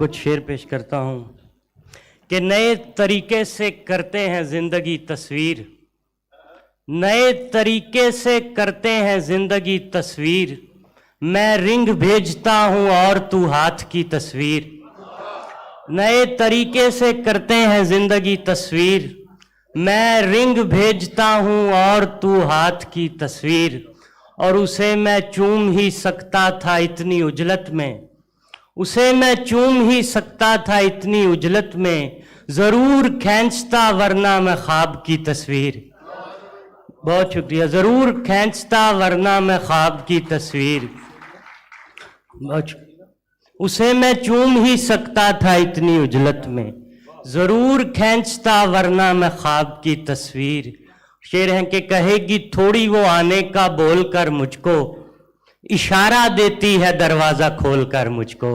کچھ شعر پیش کرتا ہوں کہ نئے طریقے سے کرتے ہیں زندگی تصویر، نئے طریقے سے کرتے ہیں زندگی تصویر، میں رنگ بھیجتا ہوں اور تو ہاتھ کی تصویر۔ نئے طریقے سے کرتے ہیں زندگی تصویر، میں رنگ بھیجتا ہوں اور تو ہاتھ کی تصویر، اور اسے میں چوم ہی سکتا تھا اتنی عجلت میں، اسے میں چوم ہی سکتا تھا اتنی عجلت میں، ضرور کھینچتا ورنہ میں خواب کی تصویر۔ بہت شکریہ۔ ضرور کھینچتا ورنہ میں خواب کی تصویر، اسے میں چوم ہی سکتا تھا اتنی عجلت میں، ضرور کھینچتا ورنہ میں خواب کی تصویر۔ شعر ہیں کہ کہے گی تھوڑی وہ آنے کا بول کر مجھ کو، اشارہ دیتی ہے دروازہ کھول کر مجھ کو۔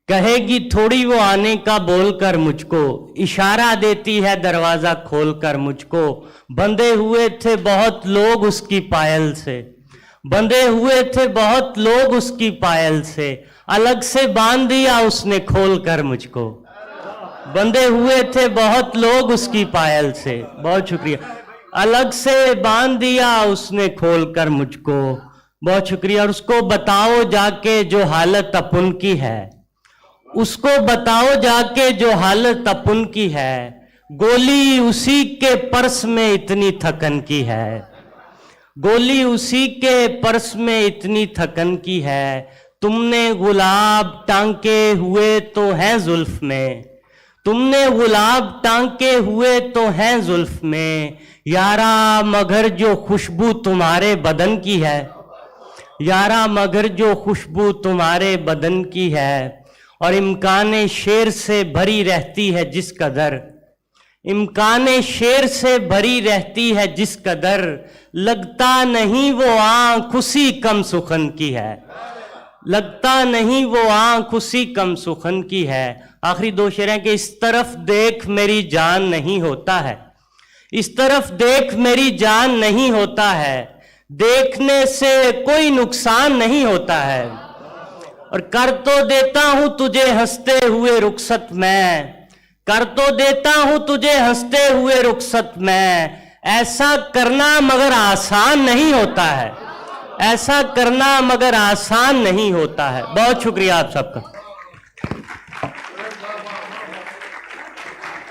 کہے گی تھوڑی وہ آنے کا بول کر مجھ کو، اشارہ دیتی ہے دروازہ کھول کر مجھ کو۔ بندھے ہوئے تھے بہت لوگ اس کی پائل سے، بندھے ہوئے تھے بہت لوگ اس کی پائل سے، الگ سے باندھ دیا اس نے کھول کر مجھ کو۔ بندھے ہوئے تھے بہت لوگ اس کی پائل سے، بہت شکریہ، الگ سے باندھ دیا اس نے کھول کر مجھ کو۔ بہت شکریہ۔ اور اس کو بتاؤ جا کے جو حالت اپن کی ہے، اس کو بتاؤ جا کے جو حالت اپن کی ہے، گولی اسی کے پرس میں اتنی تھکن کی ہے، گولی اسی کے پرس میں اتنی تھکن کی ہے۔ تم نے گلاب ٹانکے ہوئے تو ہیں زلف میں، تم نے گلاب ٹانکے ہوئے تو ہیں زلف میں، یارا مگر جو خوشبو تمہارے بدن کی ہے، یارا مگر جو خوشبو تمہارے بدن کی ہے، اور امکان شعر سے بھری رہتی ہے جس قدر، امکان شعر سے بھری رہتی ہے جس قدر، لگتا نہیں وہ آنکھ اسی کم سخن کی ہے، لگتا نہیں وہ آنکھ اسی کم سخن کی ہے۔ آخری دو شعر ہیں کہ اس طرف دیکھ میری جان نہیں ہوتا ہے، اس طرف دیکھ میری جان نہیں ہوتا ہے، دیکھنے سے کوئی نقصان نہیں ہوتا ہے، اور کر تو دیتا ہوں تجھے ہنستے ہوئے رخصت میں، کر تو دیتا ہوں تجھے ہنستے ہوئے رخصت میں، ایسا کرنا مگر آسان نہیں ہوتا ہے، ایسا کرنا مگر آسان نہیں ہوتا ہے۔ بہت شکریہ آپ سب کا۔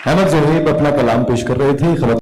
احمد زہیب اپنا کلام پیش کر رہے تھے۔